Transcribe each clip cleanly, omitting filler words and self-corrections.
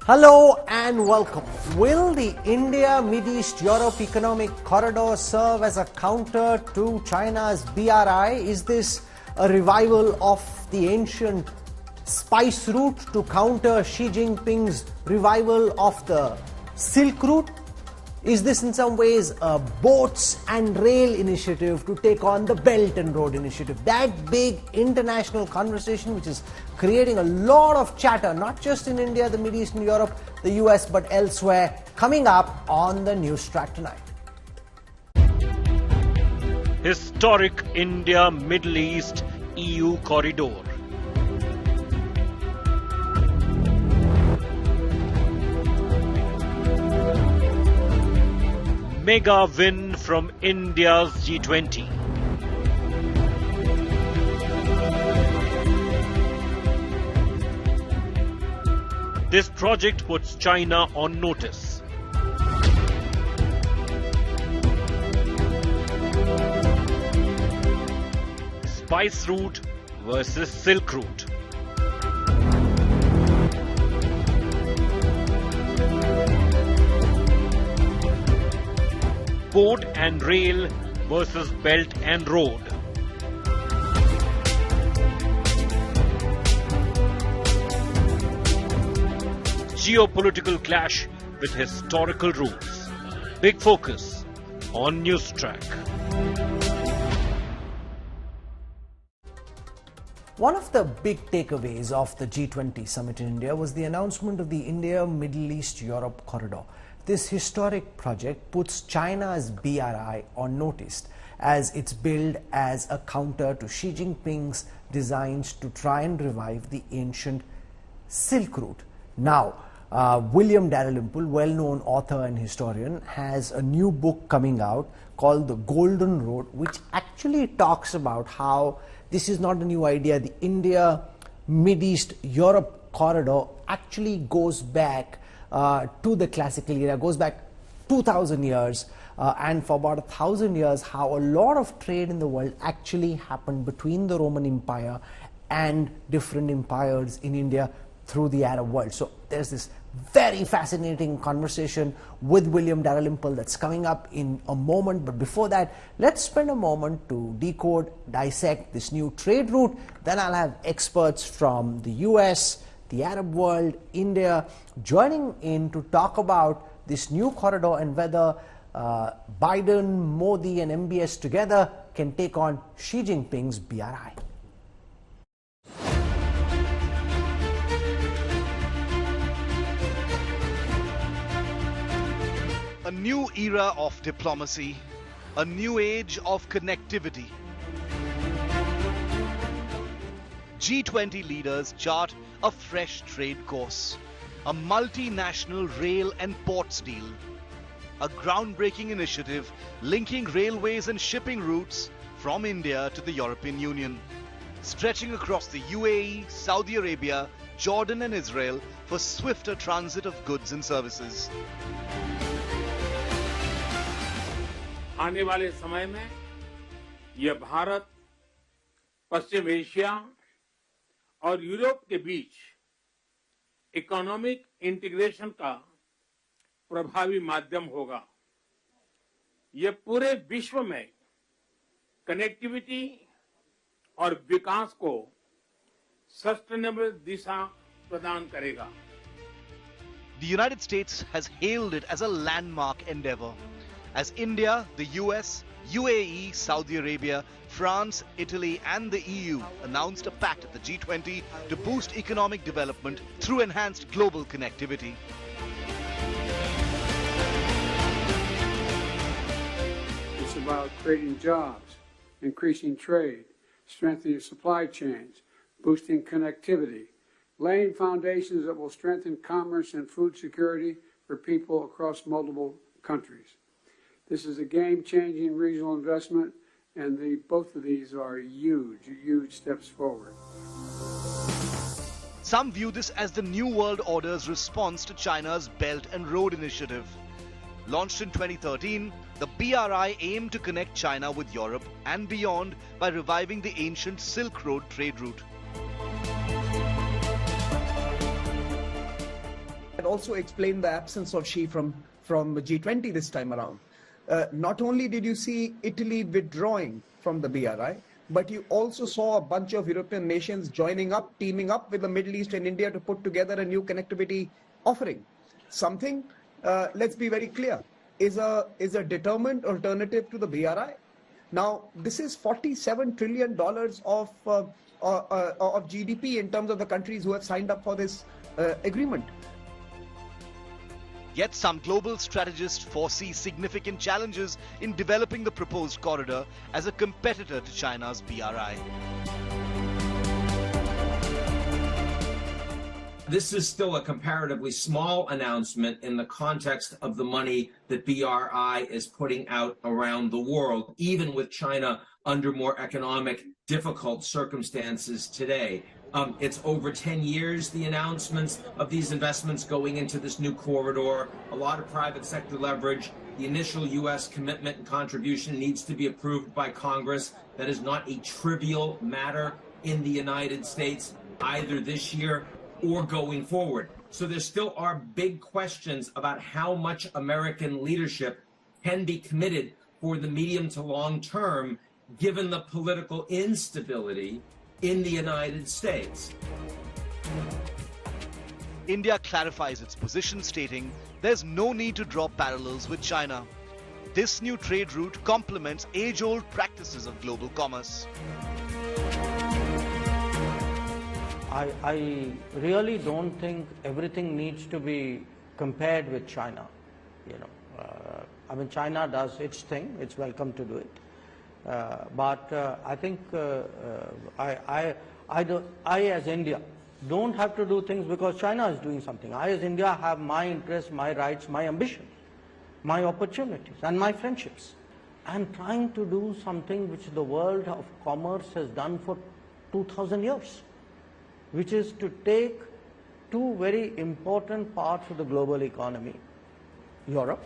Hello and welcome. Will the India-Mid-East-Europe Economic Corridor serve as a counter to China's BRI? Is this a revival of the ancient spice route to counter Xi Jinping's revival of the Silk Route? Is this in some ways a boats and rail initiative to take on the Belt and Road initiative? That big international conversation which is creating a lot of chatter, not just in India, the Middle East and Europe, the US, but elsewhere, coming up on the news track tonight. Historic India-Middle East EU corridor. Mega win from India's G20. This project puts China on notice. Spice route versus Silk route. Boat and rail versus Belt and Road. Geopolitical clash with historical roots. Big focus on News Track. One of the big takeaways of the G20 summit in India was the announcement of the India-Middle East-Europe corridor. This historic project puts China's BRI on notice as it's billed as a counter to Xi Jinping's designs to try and revive the ancient Silk Route. Now, William Dalrymple, well-known author and historian, has a new book coming out called The Golden Road, which actually talks about how this is not a new idea. The India-Mid-East-Europe corridor actually goes back to the classical era, goes back 2,000 years, and for about 1,000 years, how a lot of trade in the world actually happened between the Roman Empire and different empires in India through the Arab world. So there's this very fascinating conversation with William Dalrymple that's coming up in a moment. But before that, let's spend a moment to decode, dissect this new trade route. Then I'll have experts from the US, the Arab world, India, joining in to talk about this new corridor and whether Biden, Modi and MBS together can take on Xi Jinping's BRI. A new era of diplomacy, a new age of connectivity. G20 leaders chart a fresh trade course, a multinational rail and ports deal, a groundbreaking initiative linking railways and shipping routes from India to the European Union, stretching across the UAE, Saudi Arabia, Jordan and Israel for swifter transit of goods and services. आने वाले समय में यह भारत, पश्चिम Asia और Europe के बीच economic integration का प्रभावी माध्यम होगा। यह पूरे विश्व में कनेक्टिविटी और विकास को सस्टेनेबल दिशा प्रदान करेगा। The United States has hailed it as a landmark endeavor, as India, the US, UAE, Saudi Arabia, France, Italy and the EU announced a pact at the G20 to boost economic development through enhanced global connectivity. It's about creating jobs, increasing trade, strengthening supply chains, boosting connectivity, laying foundations that will strengthen commerce and food security for people across multiple countries. This is a game-changing regional investment, and both of these are huge steps forward. Some view this as the New World Order's response to China's Belt and Road initiative. Launched in 2013, the BRI aimed to connect China with Europe and beyond by reviving the ancient Silk Road trade route. that also explained the absence of Xi from G20 this time around. Not only did you see Italy withdrawing from the BRI, but you also saw a bunch of European nations joining up, teaming up with the Middle East and India to put together a new connectivity offering. Something, let's be very clear, is a determined alternative to the BRI. Now, this is $47 trillion of GDP in terms of the countries who have signed up for this agreement. Yet some global strategists foresee significant challenges in developing the proposed corridor as a competitor to China's BRI. This is still a comparatively small announcement in the context of the money that BRI is putting out around the world, even with China under more economic difficult circumstances today. It's over 10 years, the announcements of these investments going into this new corridor, a lot of private sector leverage. The initial U.S. commitment and contribution needs to be approved by Congress. That is not a trivial matter in the United States, either this year or going forward. So there still are big questions about how much American leadership can be committed for the medium to long term, given the political instability in the United States. India clarifies its position, stating there's no need to draw parallels with China. This new trade route complements age-old practices of global commerce. I really don't think everything needs to be compared with China. I mean, China does its thing; it's welcome to do it. But I think I as India don't have to do things because China is doing something. I as India have my interests, my rights, my ambitions, my opportunities and my friendships. I'm trying to do something which the world of commerce has done for 2000 years, which is to take two very important parts of the global economy, Europe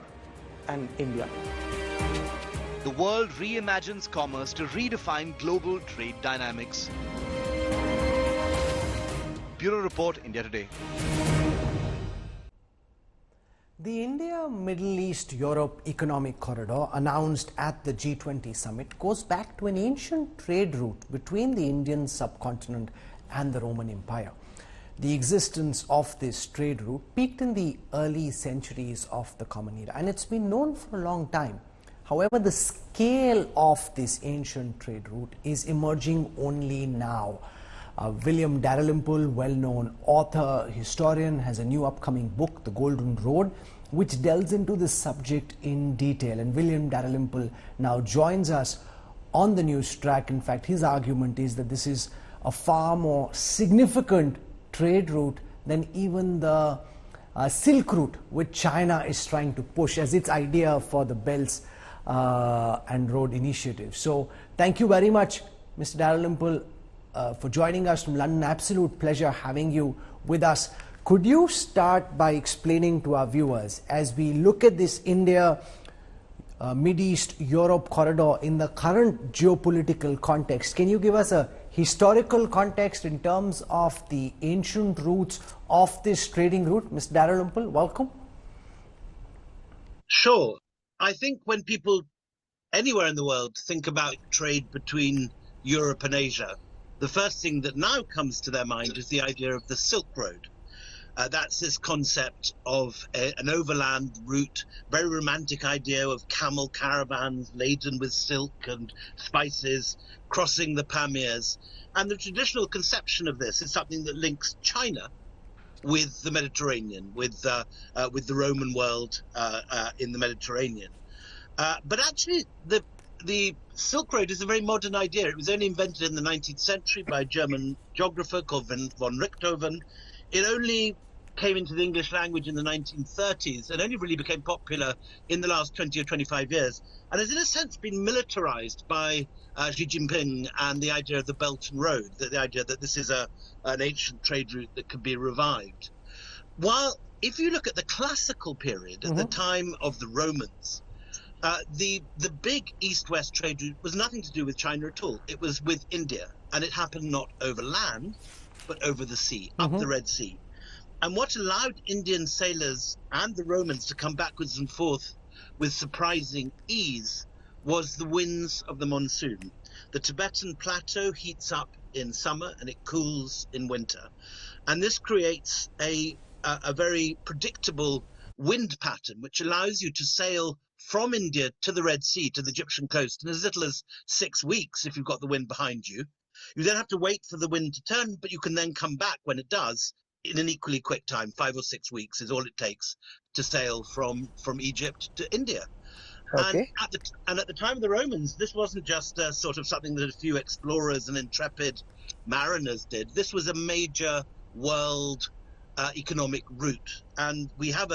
and India. The world reimagines commerce to redefine global trade dynamics. Bureau Report, India Today. The India-Middle East-Europe Economic Corridor announced at the G20 summit goes back to an ancient trade route between the Indian subcontinent and the Roman Empire. The existence of this trade route peaked in the early centuries of the Common Era, and it's been known for a long time. However, the scale of this ancient trade route is emerging only now. William Dalrymple, well-known author, historian, has a new upcoming book, The Golden Road, which delves into this subject in detail. And William Dalrymple now joins us on the news track. In fact, his argument is that this is a far more significant trade route than even the Silk Route, which China is trying to push as its idea for the Belts and Road Initiative. So thank you very much, Mr. Dalrymple, for joining us from London. Absolute pleasure having you with us. Could you start by explaining to our viewers, as we look at this India, Mid-East, Europe corridor in the current geopolitical context, can you give us a historical context in terms of the ancient roots of this trading route? Mr. Dalrymple, welcome. Sure. I think when people anywhere in the world think about trade between Europe and Asia, the first thing that now comes to their mind is the idea of the Silk Road. That's this concept of an overland route, very romantic idea of camel caravans laden with silk and spices crossing the Pamirs. And the traditional conception of this is something that links China with the Mediterranean, with the Roman world in the Mediterranean. But actually, the Silk Road is a very modern idea. It was only invented in the 19th century by a German geographer called von Richthofen. It only came into the English language in the 1930s and only really became popular in the last 20 or 25 years. And has in a sense been militarized by Xi Jinping and the idea of the Belt and Road, the idea that this is an ancient trade route that could be revived. While if you look at the classical period, at the time of the Romans, the big east-west trade route was nothing to do with China at all. It was with India, and it happened not over land, but over the sea, up the Red Sea. And what allowed Indian sailors and the Romans to come backwards and forth with surprising ease was the winds of the monsoon. The Tibetan plateau heats up in summer and it cools in winter. And this creates a very predictable wind pattern, which allows you to sail from India to the Red Sea, to the Egyptian coast, in as little as 6 weeks if you've got the wind behind you. You then have to wait for the wind to turn, but you can then come back when it does in an equally quick time. 5 or 6 weeks is all it takes to sail from Egypt to India. Okay. And at the time of the Romans, this wasn't just sort of something that a few explorers and intrepid mariners did. This was a major world economic route. And we have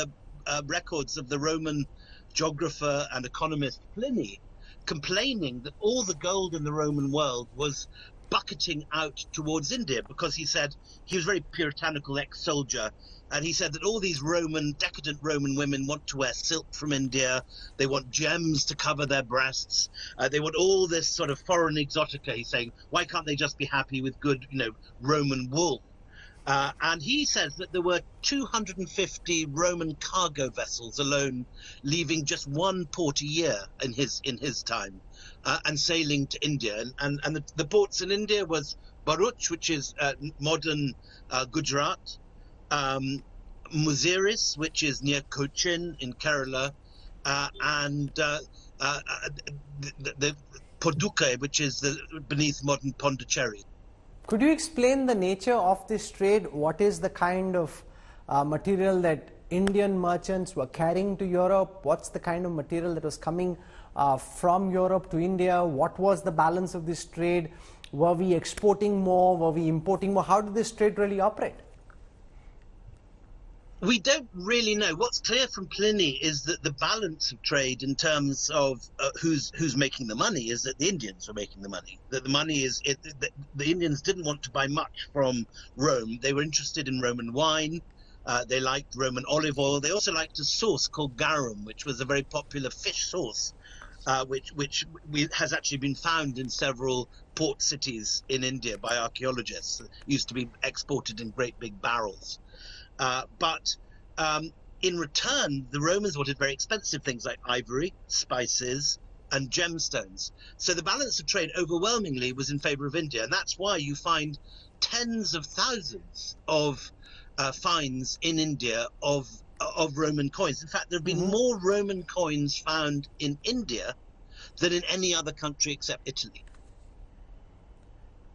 records of the Roman geographer and economist Pliny complaining that all the gold in the Roman world was bucketing out towards India, because he said he was a very puritanical ex-soldier, and he said that all these decadent Roman women want to wear silk from India, they want gems to cover their breasts, they want all this sort of foreign exotica. He's saying, why can't they just be happy with good, Roman wool? And he says that there were 250 Roman cargo vessels alone, leaving just one port a year in his time, and sailing to India. And the ports in India was Bharuch, which is modern Gujarat, Muziris, which is near Cochin in Kerala, and the Paducah, which is beneath modern Pondicherry. Could you explain the nature of this trade? What is the kind of material that Indian merchants were carrying to Europe? What's the kind of material that was coming from Europe to India? What was the balance of this trade? Were we exporting more? Were we importing more? How did this trade really operate? We don't really know. What's clear from Pliny is that the balance of trade in terms of who's making the money is that the Indians were making the money. That the money is the Indians didn't want to buy much from Rome. They were interested in Roman wine. They liked Roman olive oil. They also liked a sauce called garum, which was a very popular fish sauce, which has actually been found in several port cities in India by archaeologists. It used to be exported in great big barrels. But in return, the Romans wanted very expensive things like ivory, spices, and gemstones. So the balance of trade overwhelmingly was in favor of India. And that's why you find tens of thousands of finds in India of Roman coins. In fact, there have been more Roman coins found in India than in any other country except Italy.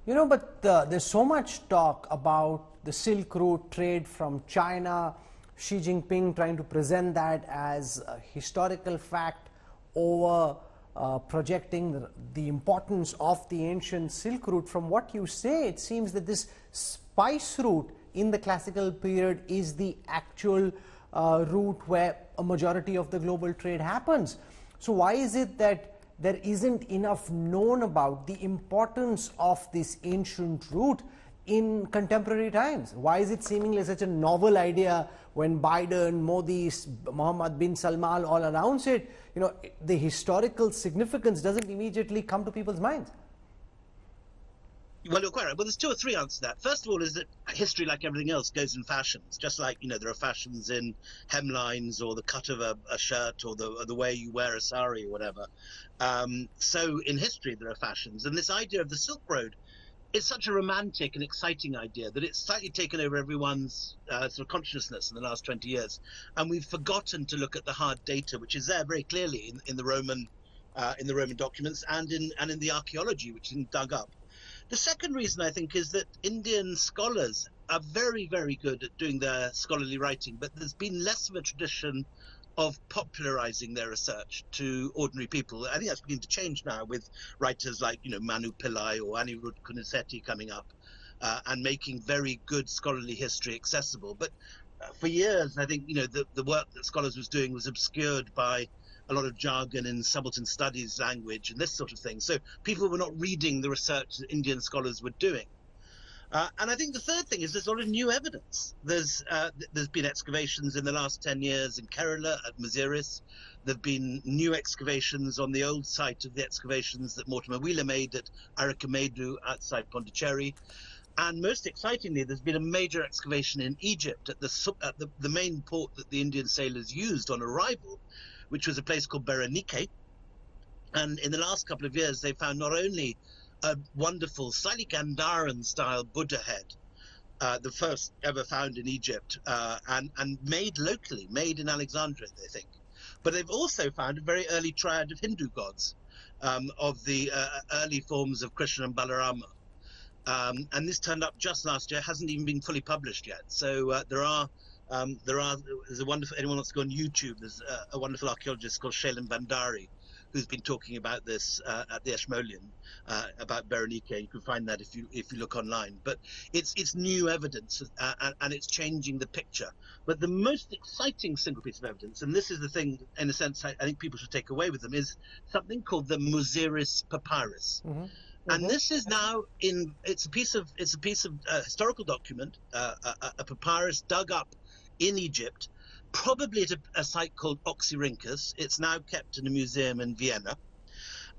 But there's so much talk about the Silk Route trade from China, Xi Jinping trying to present that as a historical fact over projecting the importance of the ancient Silk Route. From what you say, it seems that this spice route in the classical period is the actual route where a majority of the global trade happens. So why is it that there isn't enough known about the importance of this ancient route in contemporary times? Why is it seemingly such a novel idea when Biden, Modi, Mohammed bin Salman all announce it? The historical significance doesn't immediately come to people's minds. Well, you're quite right. Well, there's two or three answers to that. First of all is that history, like everything else, goes in fashions. Just like, there are fashions in hemlines or the cut of a shirt or the way you wear a sari or whatever. So in history, there are fashions. And this idea of the Silk Road is such a romantic and exciting idea that it's slightly taken over everyone's sort of consciousness in the last 20 years. And we've forgotten to look at the hard data, which is there very clearly in the Roman documents and in the archaeology, which is dug up. The second reason, I think, is that Indian scholars are very, very good at doing their scholarly writing, but there's been less of a tradition of popularizing their research to ordinary people. I think that's beginning to change now with writers like, Manu Pillai or Anirudh Kunisetti coming up and making very good scholarly history accessible. But for years, I think, the work that scholars was doing was obscured by a lot of jargon in subaltern studies language and this sort of thing. So people were not reading the research that Indian scholars were doing. And I think the third thing is there's a lot of new evidence. There's been excavations in the last 10 years in Kerala at Muziris. There have been new excavations on the old site of the excavations that Mortimer Wheeler made at Arikamedu outside Pondicherry. And most excitingly, there's been a major excavation in Egypt at the main port that the Indian sailors used on arrival, which was a place called Berenike. And in the last couple of years, they found not only a wonderful, slightly Gandharan-style Buddha head, the first ever found in Egypt, and made locally, made in Alexandria, they think. But they've also found a very early triad of Hindu gods, of the early forms of Krishna and Balarama. And this turned up just last year, hasn't even been fully published yet. So there's a wonderful, anyone wants to go on YouTube, there's a wonderful archaeologist called Shailen Bandari, who's been talking about this at the Ashmolean, about Berenike. You can find that if you look online. But it's new evidence, and it's changing the picture. But the most exciting single piece of evidence, and this is the thing, in a sense, I think people should take away with them, is something called the Muziris Papyrus. Mm-hmm. And this is now it's a piece of historical document, a papyrus dug up in Egypt, probably at a site called Oxyrhynchus. It's now kept in a museum in Vienna.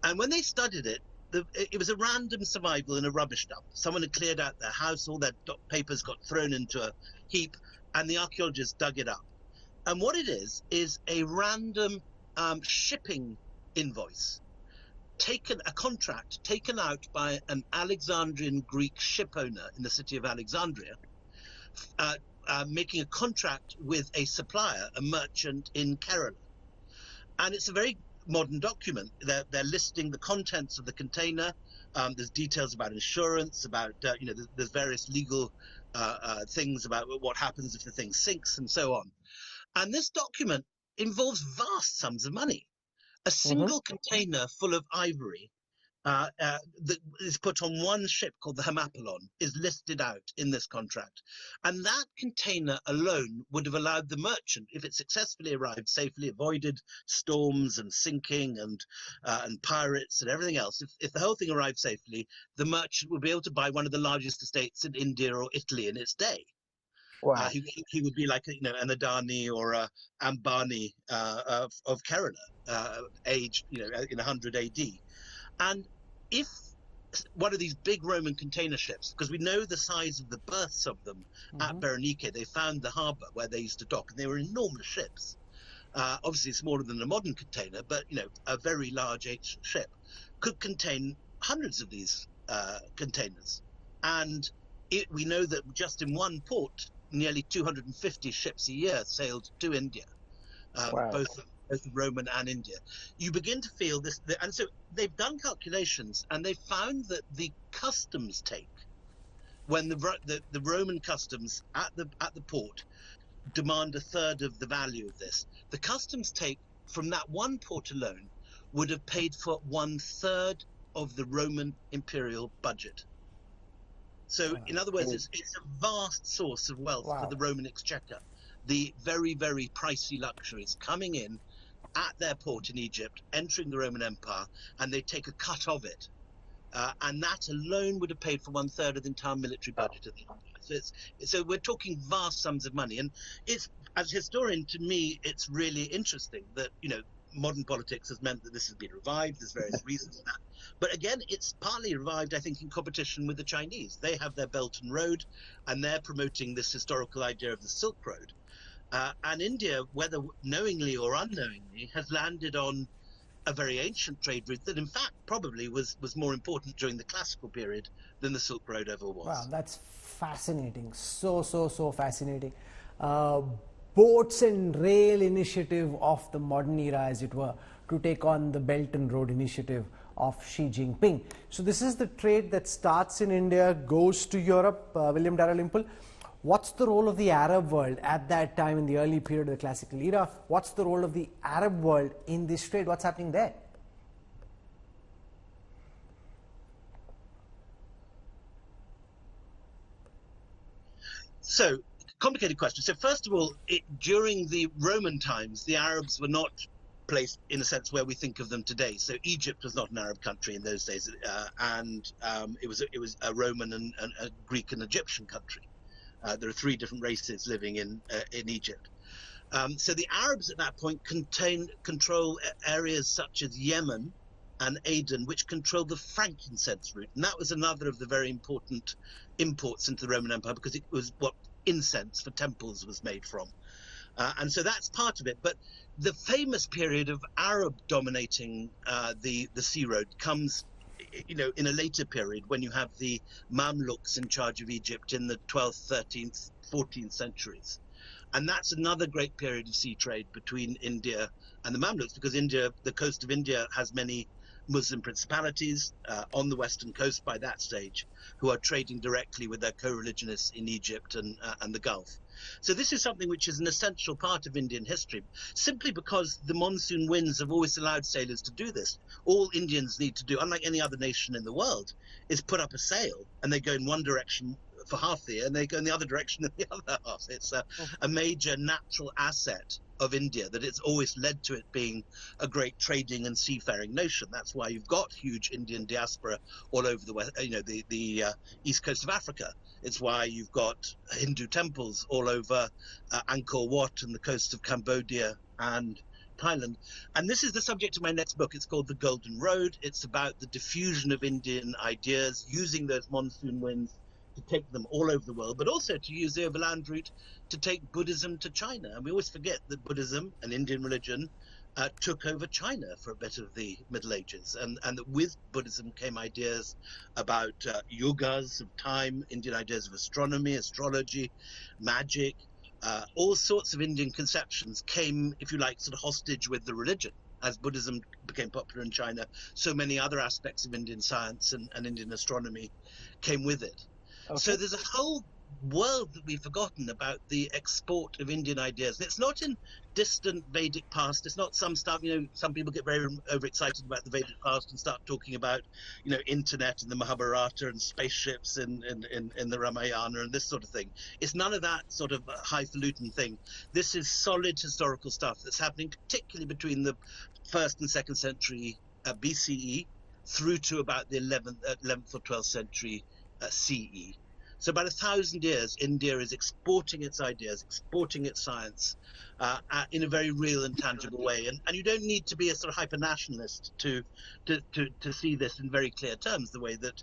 And when they studied it, it was a random survival in a rubbish dump. Someone had cleared out their house, all their papers got thrown into a heap, and the archaeologists dug it up. And what it is a random shipping invoice. A contract taken out by an Alexandrian Greek ship owner in the city of Alexandria, making a contract with a supplier, a merchant in Kerala. And it's a very modern document. They're listing the contents of the container. There's details about insurance, about, there's various legal things about what happens if the thing sinks and so on. And this document involves vast sums of money. A single container full of ivory that is put on one ship called the Hemaplon is listed out in this contract. And that container alone would have allowed the merchant, if it successfully arrived, safely avoided storms and sinking and pirates and everything else. If the whole thing arrived safely, the merchant would be able to buy one of the largest estates in India or Italy in its day. Wow. He would be like an Adani or a Ambani of Kerala, aged in 100 AD. And if one of these big Roman container ships, because we know the size of the berths of them at Berenike, they found the harbour where they used to dock, and they were enormous ships. Obviously smaller than a modern container, but a very large ancient ship could contain hundreds of these containers. And we know that just in one port, nearly 250 ships a year sailed to India, both Roman and India. You begin to feel this, and so they've done calculations, and they found that the customs take, when the Roman customs at the port demand a third of the value of this, the customs take from that one port alone would have paid for 1/3 of the Roman imperial budget. So, in other words, it's a vast source of wealth for the Roman exchequer. The very, very pricey luxuries coming in at their port in Egypt, entering the Roman Empire, and they take a cut of it. And that alone would have paid for 1/3 of the entire military budget of the empire. So we're talking vast sums of money. And it's, as a historian, to me, it's really interesting that, modern politics has meant that this has been revived. There's various reasons for that. But again, it's partly revived, I think, in competition with the Chinese. They have their Belt and Road, and they're promoting this historical idea of the Silk Road. And India, whether knowingly or unknowingly, has landed on a very ancient trade route that, in fact, probably was more important during the classical period than the Silk Road ever was. Wow, that's fascinating. So fascinating. Boats and rail initiative of the modern era, as it were, to take on the Belt and Road initiative of Xi Jinping. So this is the trade that starts in India, goes to Europe. William Dalrymple, what's the role of the Arab world at that time in the early period of the classical era? What's the role of the Arab world in this trade? What's happening there? So, complicated question. So first of all, during the Roman times, the Arabs were not placed in a sense where we think of them today. So Egypt was not an Arab country in those days, and it was a Roman and a Greek and Egyptian country. There are 3 different races living in Egypt. So the Arabs at that point control areas such as Yemen and Aden, which controlled the frankincense route. And that was another of the very important imports into the Roman Empire, because it was what incense for temples was made from. And so that's part of it. But the famous period of Arab dominating the sea road comes, in a later period, when you have the Mamluks in charge of Egypt in the 12th, 13th, 14th centuries. And that's another great period of sea trade between India and the Mamluks, because the coast of India has many Muslim principalities on the western coast by that stage, who are trading directly with their co-religionists in Egypt and the Gulf. So this is something which is an essential part of Indian history, simply because the monsoon winds have always allowed sailors to do this. All Indians need to do, unlike any other nation in the world, is put up a sail, and they go in one direction for half the year, and they go in the other direction in the other half. It's a major natural asset of India, that it's always led to it being a great trading and seafaring nation. That's why you've got huge Indian diaspora all over the west, the east coast of Africa. It's why you've got Hindu temples all over Angkor Wat and the coast of Cambodia and Thailand. And this is the subject of my next book. It's called The Golden Road. It's about the diffusion of Indian ideas, using those monsoon winds to take them all over the world, but also to use the overland route to take Buddhism to China. And we always forget that Buddhism, an Indian religion, took over China for a bit of the Middle Ages, and that with Buddhism came ideas about yugas of time, Indian ideas of astronomy, astrology, magic, all sorts of Indian conceptions came, if you like, sort of hostage with the religion. As Buddhism became popular in China, so many other aspects of Indian science and Indian astronomy came with it. Okay. So there's a whole world that we've forgotten about the export of Indian ideas. And it's not in distant Vedic past. It's not some stuff, some people get very overexcited about the Vedic past and start talking about, internet and the Mahabharata and spaceships in the Ramayana and this sort of thing. It's none of that sort of highfalutin thing. This is solid historical stuff that's happening, particularly between the 1st and 2nd century BCE through to about the 11th or 12th century CE. So about 1,000 years, India is exporting its ideas, exporting its science in a very real and tangible way. And you don't need to be a sort of hyper-nationalist to see this in very clear terms, the way that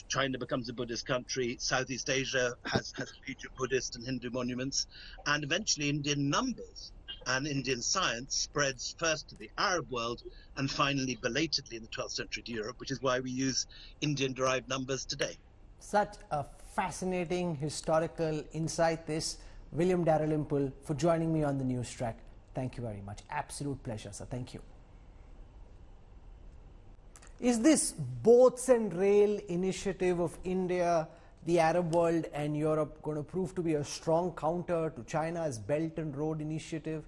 China becomes a Buddhist country, Southeast Asia has major Buddhist and Hindu monuments, and eventually Indian numbers and Indian science spreads first to the Arab world and finally belatedly in the 12th century to Europe, which is why we use Indian-derived numbers today. Such a fascinating historical insight this. William Dalrymple, for joining me on the news track. Thank you very much. Absolute pleasure, sir. Thank you. Is this boats and rail initiative of India, the Arab world and Europe going to prove to be a strong counter to China's Belt and Road initiative?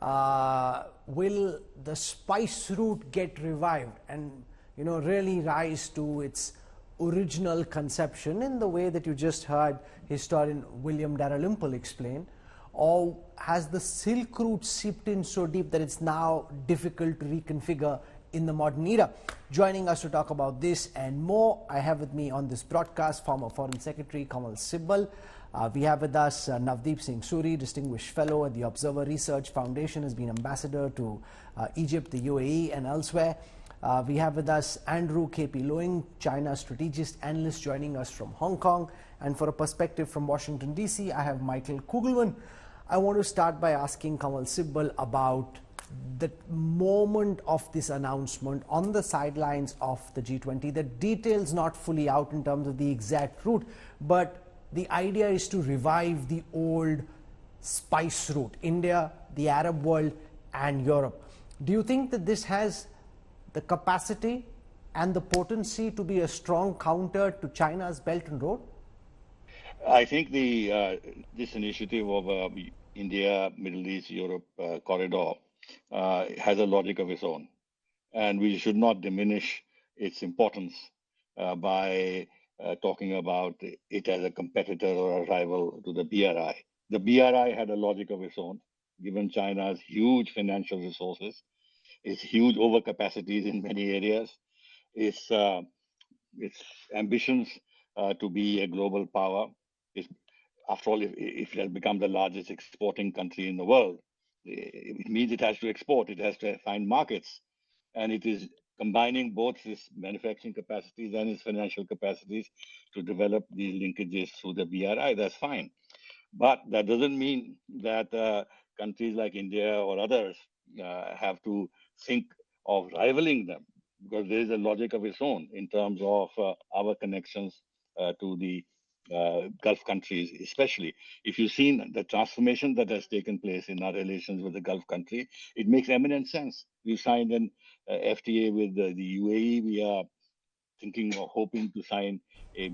Will the spice route get revived and really rise to its original conception in the way that you just heard historian William Dalrymple explain? Or has the Silk Route seeped in so deep that it's now difficult to reconfigure in the modern era? Joining us to talk about this and more, I have with me on this broadcast former Foreign Secretary Kanwal Sibbal. We have with us Navdeep Singh Suri, Distinguished Fellow at the Observer Research Foundation, has been Ambassador to Egypt, the UAE and elsewhere. We have with us Andrew K.P. Loing, China strategist analyst, joining us from Hong Kong. And for a perspective from Washington, D.C., I have Michael Kugelman. I want to start by asking Kanwal Sibbal about the moment of this announcement on the sidelines of the G20. The details not fully out in terms of the exact route, but the idea is to revive the old spice route, India, the Arab world and Europe. Do you think that this has the capacity and the potency to be a strong counter to China's Belt and Road? I think this initiative of India, Middle East, Europe corridor has a logic of its own, and we should not diminish its importance by talking about it as a competitor or a rival to the BRI. The BRI had a logic of its own, given China's huge financial resources, its huge overcapacities in many areas, its ambitions to be a global power. After all, if it has become the largest exporting country in the world, it means it has to export, it has to find markets, and it is combining both his manufacturing capacities and his financial capacities to develop these linkages through the BRI. That's fine. But that doesn't mean that countries like India or others have to think of rivaling them, because there is a logic of its own in terms of our connections to the Gulf countries, especially. If you've seen the transformation that has taken place in our relations with the Gulf country, it makes eminent sense. We signed an FTA with the UAE. We are thinking or hoping to sign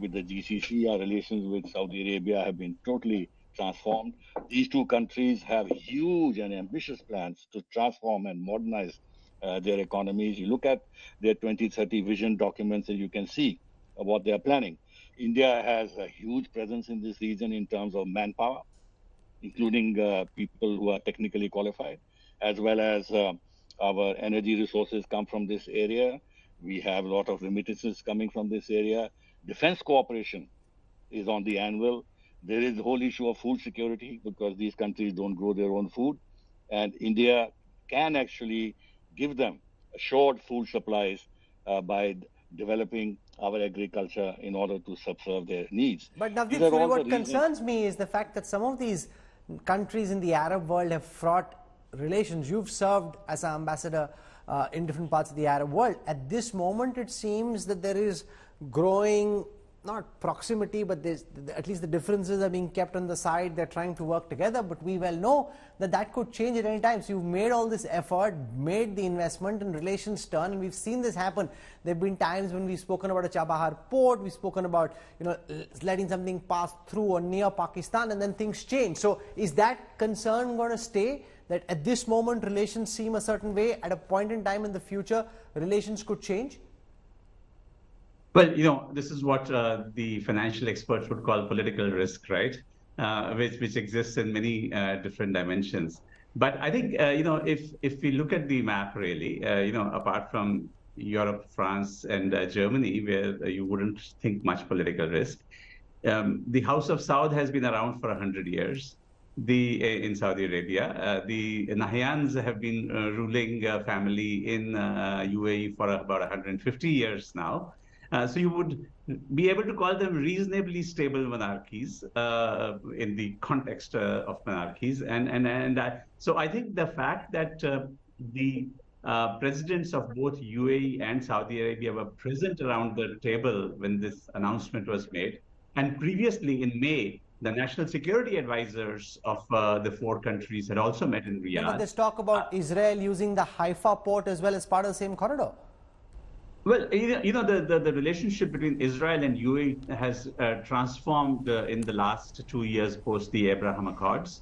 with the GCC. Our relations with Saudi Arabia have been totally transformed. These two countries have huge and ambitious plans to transform and modernize their economies. You look at their 2030 vision documents and you can see what they are planning. India has a huge presence in this region in terms of manpower, including people who are technically qualified, as well as our energy resources come from this area. We have a lot of remittances coming from this area. Defense cooperation is on the anvil. There is the whole issue of food security, because these countries don't grow their own food. And India can actually give them assured food supplies by developing our agriculture in order to subserve their needs. But Navdeep Suri, what concerns me is the fact that some of these countries in the Arab world have fraught relations. You've served as an ambassador in different parts of the Arab world. At this moment, it seems that there is growing, not proximity, but at least the differences are being kept on the side. They're trying to work together, but we well know that that could change at any time. So you've made all this effort, made the investment, and relations turn, and we've seen this happen. There have been times when we've spoken about a Chabahar port, we've spoken about letting something pass through or near Pakistan, and then things change. So is that concern going to stay, that at this moment relations seem a certain way, at a point in time in the future relations could change? Well, this is what the financial experts would call political risk, right? Which exists in many different dimensions. But I think, if we look at the map, really, apart from Europe, France, and Germany, where you wouldn't think much political risk, the House of Saud has been around for 100 years. In Saudi Arabia, the Nahyans have been ruling family in UAE for about 150 years now. So you would be able to call them reasonably stable monarchies in the context of monarchies. So I think the fact that the presidents of both UAE and Saudi Arabia were present around the table when this announcement was made, and previously in May, the national security advisors of the four countries had also met in Riyadh. Yeah, but there's talk about Israel using the Haifa port as well as part of the same corridor. Well, the relationship between Israel and UAE has transformed in the last 2 years post the Abraham Accords.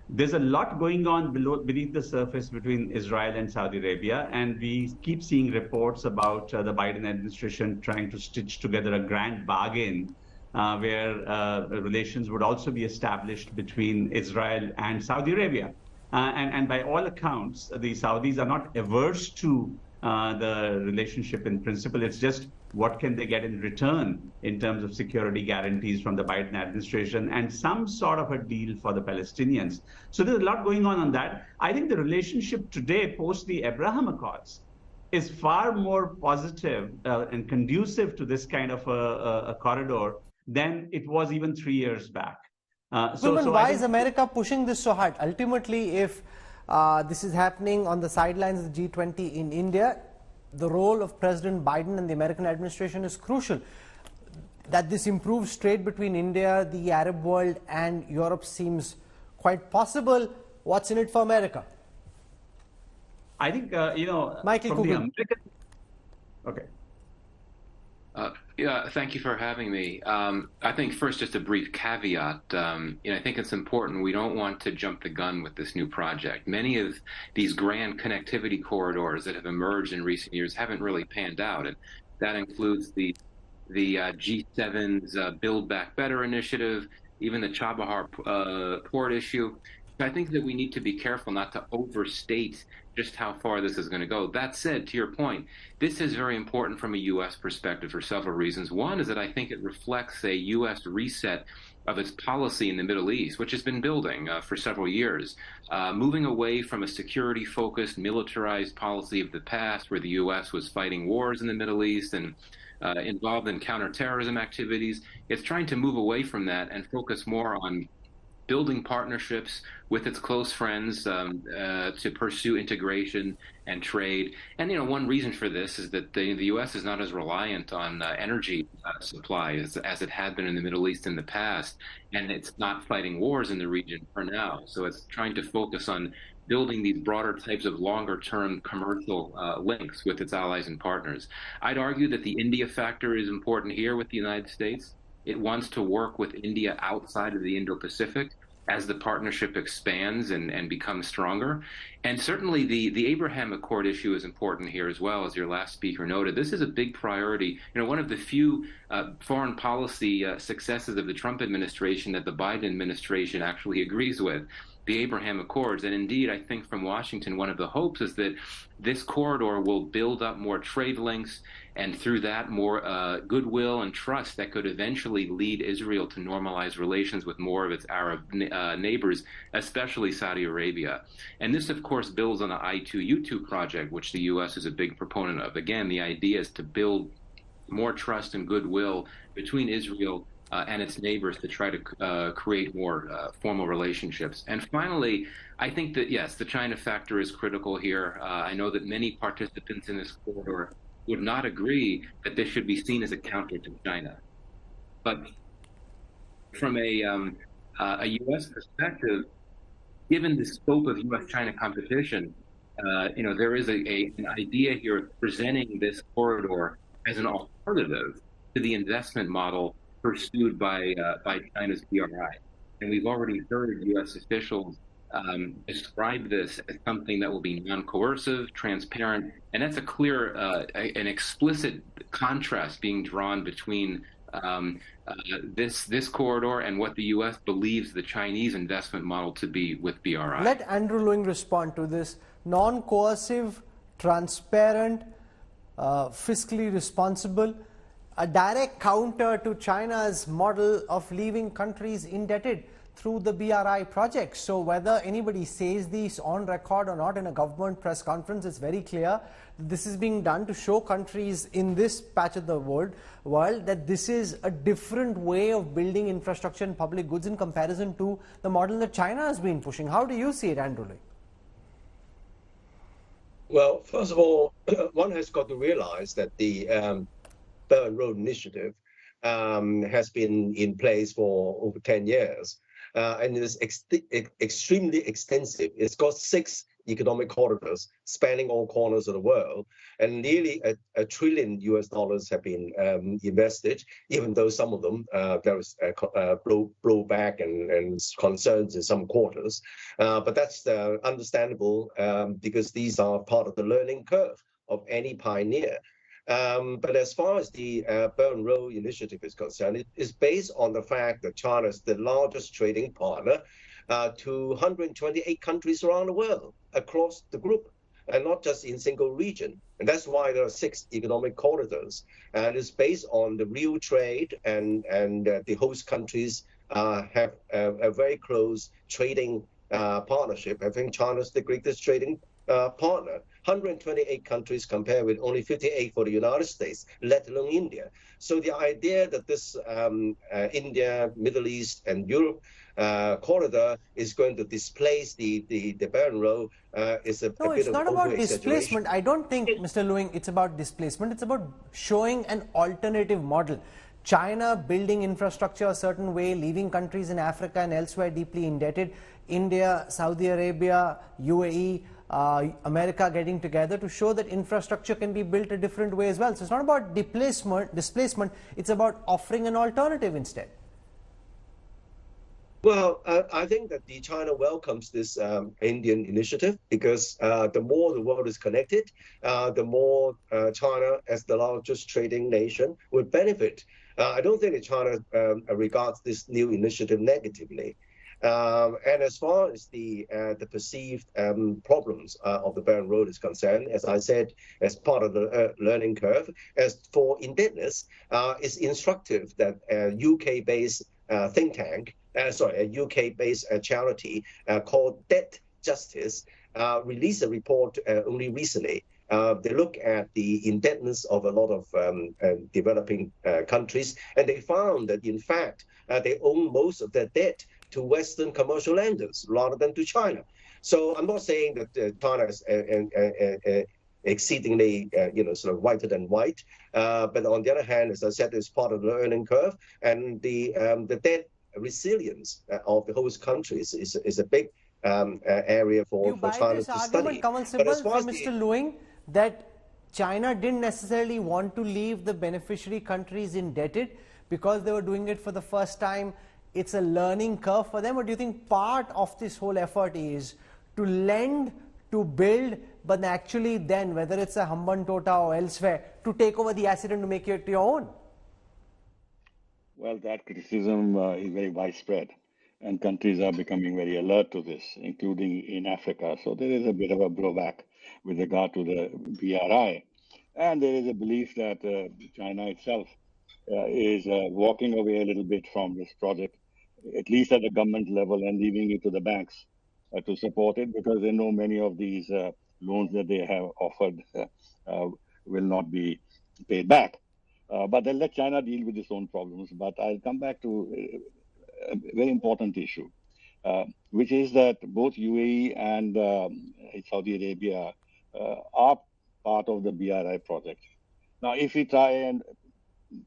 There's a lot going on beneath the surface between Israel and Saudi Arabia, and we keep seeing reports about the Biden administration trying to stitch together a grand bargain where relations would also be established between Israel and Saudi Arabia. And by all accounts, the Saudis are not averse to the relationship in principle. It's just what can they get in return in terms of security guarantees from the Biden administration and some sort of a deal for the Palestinians. So there's a lot going on that. I think the relationship today, post the Abraham Accords, is far more positive and conducive to this kind of a corridor than it was even 3 years back. Why is America pushing this so hard? Ultimately, if this is happening on the sidelines of the G20 in India, the role of President Biden and the American administration is crucial. That this improves trade between India, the Arab world, and Europe seems quite possible. What's in it for America? I think, Michael from the Coogan. American... Okay. Yeah, thank you for having me. I think first, just a brief caveat. I think it's important. We don't want to jump the gun with this new project. Many of these grand connectivity corridors that have emerged in recent years haven't really panned out, and that includes the G7's Build Back Better initiative, even the Chabahar port issue. I think that we need to be careful not to overstate just how far this is going to go. That said, to your point, this is very important from a U.S. perspective for several reasons. One is that I think it reflects a U.S. reset of its policy in the Middle East, which has been building for several years, moving away from a security-focused, militarized policy of the past where the U.S. was fighting wars in the Middle East and involved in counterterrorism activities. It's trying to move away from that and focus more on building partnerships with its close friends to pursue integration and trade. And, one reason for this is that the U.S. is not as reliant on energy supply as it had been in the Middle East in the past, and it's not fighting wars in the region for now. So it's trying to focus on building these broader types of longer-term commercial links with its allies and partners. I'd argue that the India factor is important here with the United States. It wants to work with India outside of the Indo-Pacific as the partnership expands and becomes stronger. And certainly the Abraham Accord issue is important here as well, as your last speaker noted. This is a big priority. One of the few foreign policy successes of the Trump administration that the Biden administration actually agrees with, the Abraham Accords. And indeed, I think from Washington, one of the hopes is that this corridor will build up more trade links, and through that more goodwill and trust that could eventually lead Israel to normalize relations with more of its Arab neighbors, especially Saudi Arabia. And this, of course, builds on the I-2U2 project, which the U.S. is a big proponent of. Again, the idea is to build more trust and goodwill between Israel and its neighbors to try to create more formal relationships. And finally, I think that, yes, the China factor is critical here. I know that many participants in this corridor would not agree that this should be seen as a counter to China. But from a U.S. perspective, given the scope of U.S.-China competition, there is an idea here of presenting this corridor as an alternative to the investment model pursued by China's BRI. And we've already heard U.S. officials describe this as something that will be non-coercive, transparent, and that's a clear, an explicit contrast being drawn between this corridor and what the U.S. believes the Chinese investment model to be with BRI. Let Andrew Lewing respond to this. Non-coercive, transparent, fiscally responsible, a direct counter to China's model of leaving countries indebted through the BRI project. So whether anybody says this on record or not in a government press conference, it's very clear that this is being done to show countries in this patch of the world that this is a different way of building infrastructure and public goods in comparison to the model that China has been pushing. How do you see it, Andrew Lee? Well, first of all, one has got to realize that the Belt and Road Initiative has been in place for over 10 years. And it is extremely extensive. It's got 6 economic corridors spanning all corners of the world, and nearly $1 trillion have been invested, even though some of them there is blowback and concerns in some quarters. But that's understandable because these are part of the learning curve of any pioneer. But as far as the Belt and Road Initiative is concerned, it is based on the fact that China is the largest trading partner to 128 countries around the world across the group, and not just in single region. And that's why there are 6 economic corridors. And it's based on the real trade, and the host countries have a very close trading partnership. I think China's the greatest trading partner. 128 countries compared with only 58 for the United States, let alone India. So the idea that this India, Middle East, and Europe corridor is going to displace the Belt and Road is a bit of it's not about displacement. I don't think, Mr. Lewing, it's about displacement. It's about showing an alternative model. China building infrastructure a certain way, leaving countries in Africa and elsewhere deeply indebted. India, Saudi Arabia, UAE, America getting together to show that infrastructure can be built a different way as well. So it's not about displacement, it's about offering an alternative instead. Well, I think that China welcomes this Indian initiative because the more the world is connected, the more China, as the largest trading nation, would benefit. I don't think that China regards this new initiative negatively. And as far as the perceived problems of the Belt and Road is concerned, as I said, as part of the learning curve, as for indebtedness, it's instructive that UK-based think tank, a UK-based charity called Debt Justice, released a report only recently. They look at the indebtedness of a lot of developing countries, and they found that, in fact, they owe most of their debt to Western commercial lenders rather than to China. So I'm not saying that China is exceedingly, sort of whiter than white, but on the other hand, as I said, it's part of the learning curve, and the debt resilience of the host countries is a big area for China to study. But as far as Mr. Luing, that China didn't necessarily want to leave the beneficiary countries indebted because they were doing it for the first time. It's a learning curve for them, or do you think part of this whole effort is to lend, to build, but actually then, whether it's a Hambantota or elsewhere, to take over the asset and to make it your own? Well, that criticism is very widespread, and countries are becoming very alert to this, including in Africa. So there is a bit of a blowback with regard to the BRI. And there is a belief that China itself is walking away a little bit from this project, at least at the government level, and leaving it to the banks to support it, because they know many of these loans that they have offered will not be paid back. But they'll let China deal with its own problems. But I'll come back to a very important issue, which is that both UAE and Saudi Arabia are part of the BRI project. Now, if we try and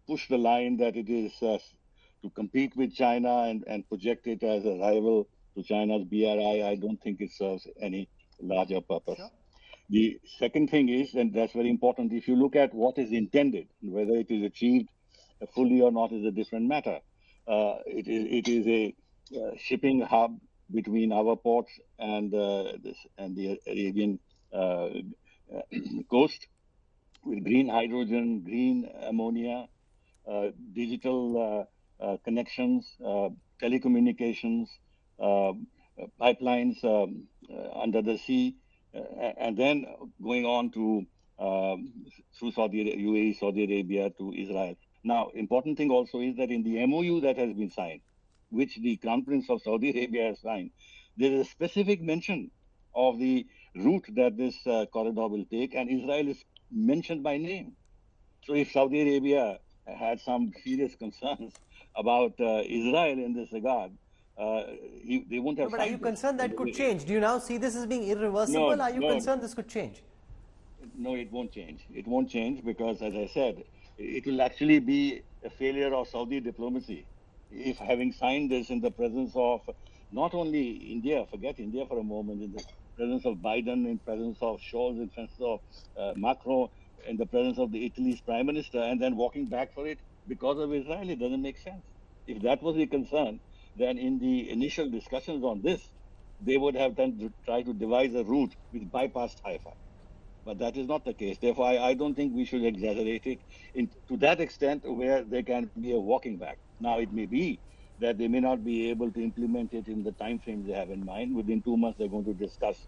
push the line that it is to compete with China and project it as a rival to China's BRI, I don't think it serves any larger purpose. Sure. The second thing is, and that's very important, if you look at what is intended, whether it is achieved fully or not is a different matter. It is a shipping hub between our ports and the Arabian coast, with green hydrogen, green ammonia, digital connections, telecommunications, pipelines under the sea, and then going on to through UAE, Saudi Arabia to Israel. Now, important thing also is that in the MOU that has been signed, which the Crown Prince of Saudi Arabia has signed, there is a specific mention of the route that this corridor will take, and Israel is mentioned by name. So if Saudi Arabia had some serious concerns about Israel in this regard, they won't have. No, but are you concerned that could change? Do you now see this as being irreversible? No, are you concerned this could change? No, it won't change. It won't change because, as I said, it will actually be a failure of Saudi diplomacy if, having signed this in the presence of not only India, forget India for a moment, in the presence of Biden, in presence of Scholz, in presence of Macron, in the presence of the Italy's prime minister, and then walking back for it because of Israel, it doesn't make sense. If that was the concern, then in the initial discussions on this, they would have then tried to devise a route which bypassed Haifa. But that is not the case. Therefore, I don't think we should exaggerate it to that extent where there can be a walking back. Now, it may be that they may not be able to implement it in the time frame they have in mind. Within 2 months, they're going to discuss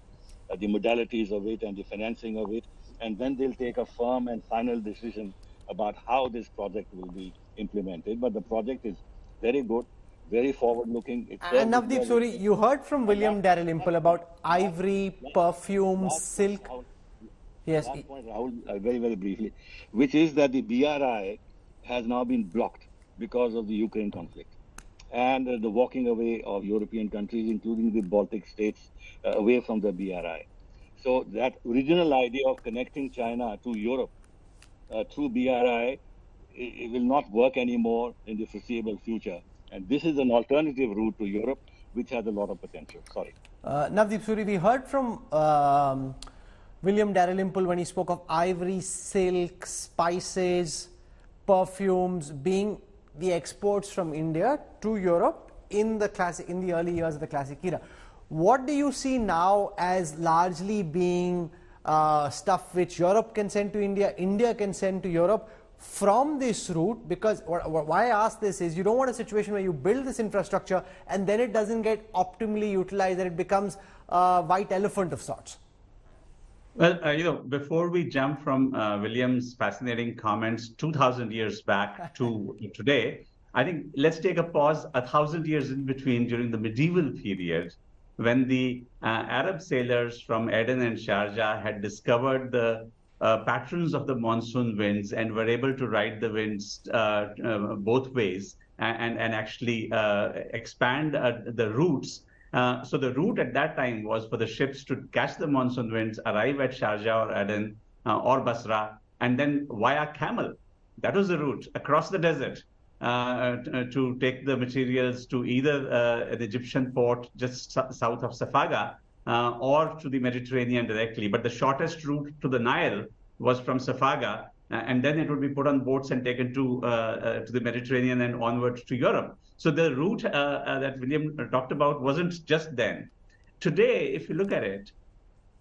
the modalities of it and the financing of it, and then they'll take a firm and final decision about how this project will be implemented. But the project is very good, very forward-looking. And Navdeep Suri, you heard from William Dalrymple about ivory, perfume, silk. Yes. Last point, Rahul, very, very briefly, which is that the BRI has now been blocked because of the Ukraine conflict and the walking away of European countries, including the Baltic states, away from the BRI. So that original idea of connecting China to Europe through BRI, it will not work anymore in the foreseeable future. And this is an alternative route to Europe, which has a lot of potential. Sorry. Navdeep Suri, we heard from William Dalrymple when he spoke of ivory, silk, spices, perfumes being the exports from India to Europe in the early years of the classic era. What do you see now as largely being stuff which Europe can send to India, India can send to Europe from this route? Because why I ask this is you don't want a situation where you build this infrastructure and then it doesn't get optimally utilized and it becomes a white elephant of sorts. Well, before we jump from William's fascinating comments 2,000 years back to today, I think let's take a pause 1,000 years in between during the medieval period, when the Arab sailors from Aden and Sharjah had discovered the patterns of the monsoon winds and were able to ride the winds both ways and actually expand the routes. So the route at that time was for the ships to catch the monsoon winds, arrive at Sharjah or Aden or Basra, and then via camel. That was the route across the desert to take the materials to either an Egyptian port just south of Safaga or to the Mediterranean directly. But the shortest route to the Nile was from Safaga, and then it would be put on boats and taken to the Mediterranean and onward to Europe. So the route that William talked about wasn't just then. Today, if you look at it,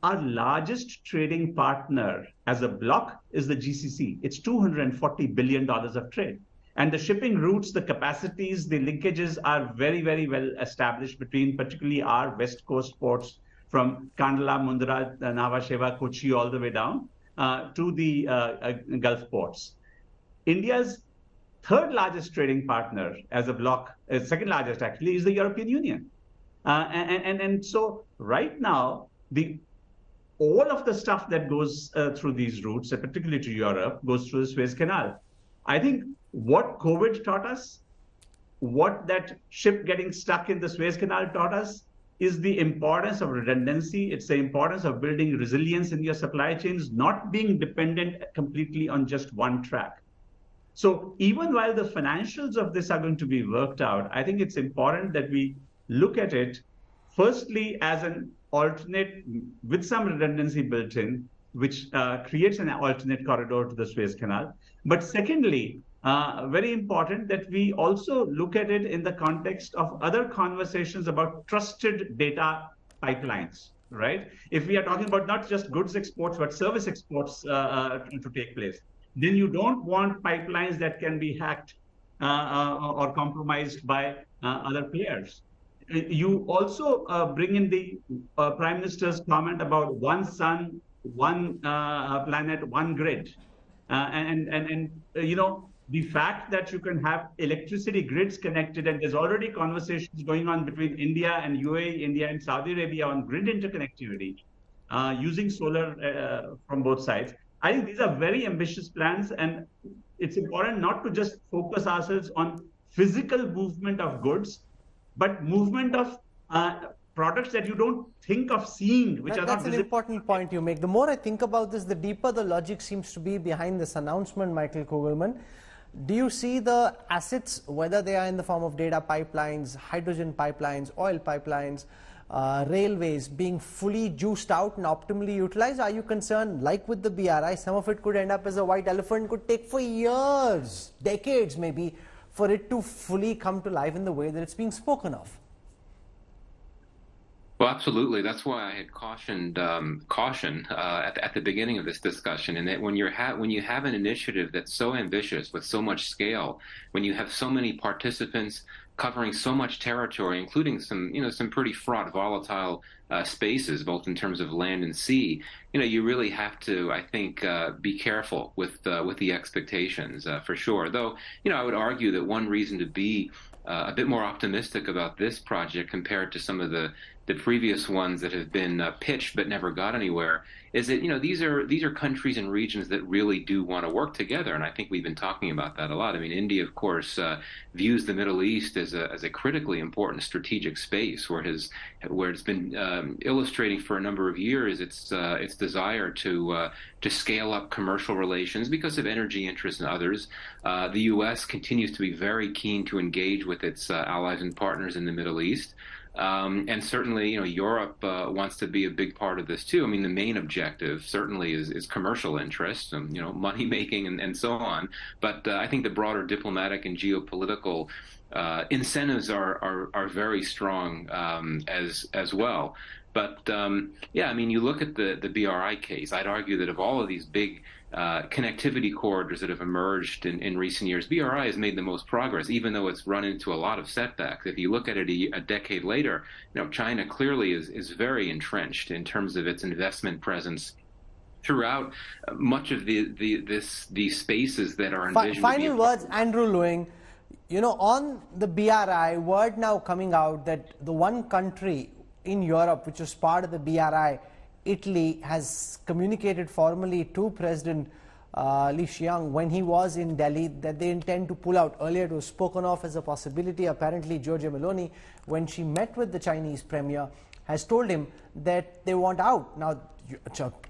our largest trading partner as a bloc is the GCC. It's $240 billion of trade. And the shipping routes, the capacities, the linkages are very, very well established between particularly our West Coast ports from Kandla, Mundra, Nhava Sheva, Kochi, all the way down to the Gulf ports. India's third largest trading partner as a bloc, second largest actually, is the European Union. And so right now, all of the stuff that goes through these routes, particularly to Europe, goes through the Suez Canal. I think what COVID taught us, what that ship getting stuck in the Suez Canal taught us, is the importance of redundancy. It's the importance of building resilience in your supply chains, not being dependent completely on just one track. So even while the financials of this are going to be worked out, I think it's important that we look at it, firstly, as an alternate with some redundancy built in, which creates an alternate corridor to the Suez Canal. But secondly, very important that we also look at it in the context of other conversations about trusted data pipelines, right? If we are talking about not just goods exports, but service exports to take place, then you don't want pipelines that can be hacked or compromised by other players. You also bring in the Prime Minister's comment about one sun, one planet, one grid. And you know, the fact that you can have electricity grids connected, and there's already conversations going on between India and UAE, India and Saudi Arabia on grid interconnectivity using solar from both sides. I think these are very ambitious plans, and it's important not to just focus ourselves on physical movement of goods, but movement of products that you don't think of seeing, which are not visible. That's an important point you make. The more I think about this, the deeper the logic seems to be behind this announcement, Michael Kugelman. Do you see the assets, whether they are in the form of data pipelines, hydrogen pipelines, oil pipelines, railways, being fully juiced out and optimally utilized? Are you concerned, like with the BRI, some of it could end up as a white elephant, could take for years, decades maybe, for it to fully come to life in the way that it's being spoken of? Well, absolutely. That's why I had cautioned at the beginning of this discussion, and that when you have an initiative that's so ambitious with so much scale, when you have so many participants covering so much territory, including some pretty fraught, volatile spaces, both in terms of land and sea, you really have to, I think, be careful with the expectations for sure. Though, I would argue that one reason to be a bit more optimistic about this project compared to some of the previous ones that have been pitched but never got anywhere is that these are countries and regions that really do want to work together, and I think we've been talking about that a lot. I mean, India, of course, views the Middle East as a critically important strategic space where it's been illustrating for a number of years its desire to scale up commercial relations because of energy interests and others. The U.S. continues to be very keen to engage with its allies and partners in the Middle East. And certainly, Europe wants to be a big part of this too. I mean, the main objective certainly is commercial interests and, money making and so on. But I think the broader diplomatic and geopolitical incentives are very strong as well. But yeah, I mean, you look at the BRI case. I'd argue that of all of these big connectivity corridors that have emerged in recent years, BRI has made the most progress, even though it's run into a lot of setbacks. If you look at it a decade later, China clearly is very entrenched in terms of its investment presence throughout much of these spaces that are envisioned. Final words, Andrew Lewing. You know, on the BRI, word now coming out that the one country in Europe which is part of the BRI, Italy, has communicated formally to President Li Qiang when he was in Delhi that they intend to pull out. Earlier it was spoken of as a possibility. Apparently Giorgia Meloni, when she met with the Chinese premier, has told him that they want out. Now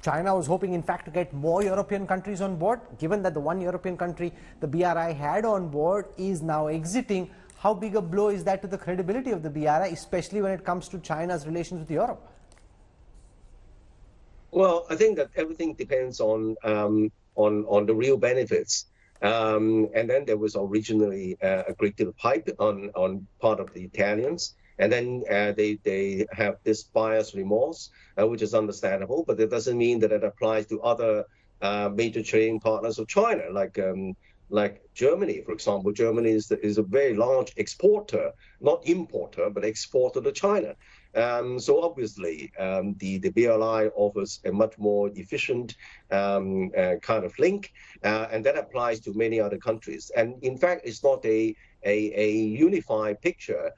China was hoping in fact to get more European countries on board. Given that the one European country the BRI had on board is now exiting, how big a blow is that to the credibility of the BRI, especially when it comes to China's relations with Europe? Well, I think that everything depends on the real benefits. And then there was originally agreed to the pipe on part of the Italians. And then they have this buyer's remorse, which is understandable, but it doesn't mean that it applies to other major trading partners of China, like Germany, for example. Germany is a very large exporter, not importer, but exporter to China. So obviously, the BRI offers a much more efficient kind of link, and that applies to many other countries. And in fact, it's not a unified picture.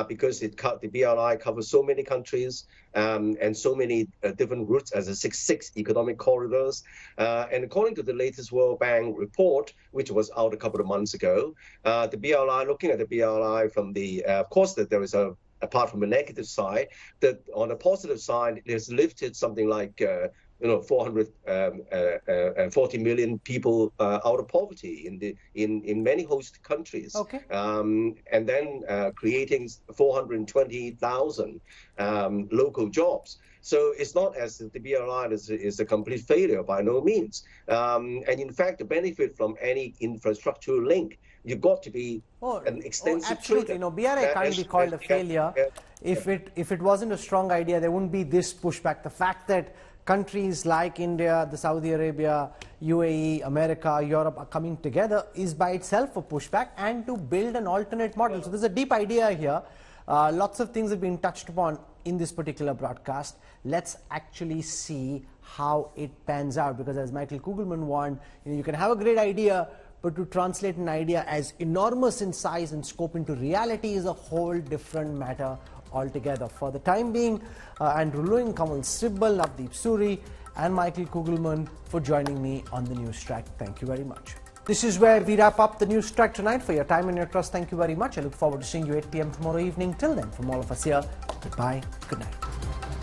Because the BRI covers so many countries and so many different routes as a six economic corridors. And according to the latest World Bank report, which was out a couple of months ago, the BRI, looking at the BRI from the, of course, that there is apart from a negative side, that on a positive side, it has lifted something like 440 million people out of poverty in many host countries. Okay. And then creating 420,000 local jobs. So it's not as if the BRI is a complete failure, by no means. And in fact, the benefit from any infrastructural link, you've got to be an extensive absolutely. You know, BRI can't be called a failure. If it wasn't a strong idea, there wouldn't be this pushback. The fact that countries like India, the Saudi Arabia, UAE, America, Europe are coming together is by itself a pushback, and to build an alternate model. So there's a deep idea here. Lots of things have been touched upon in this particular broadcast. Let's actually see how it pans out, because as Michael Kugelman warned, you can have a great idea, but to translate an idea as enormous in size and scope into reality is a whole different matter altogether. For the time being, Andrew Lewin, Kanwal Sibbal, Navdeep Suri and Michael Kugelman for joining me on the News Track. Thank you very much. This is where we wrap up the News Track tonight. For your time and your trust, thank you very much. I look forward to seeing you 8 p.m. tomorrow evening. Till then, from all of us here, goodbye, good night.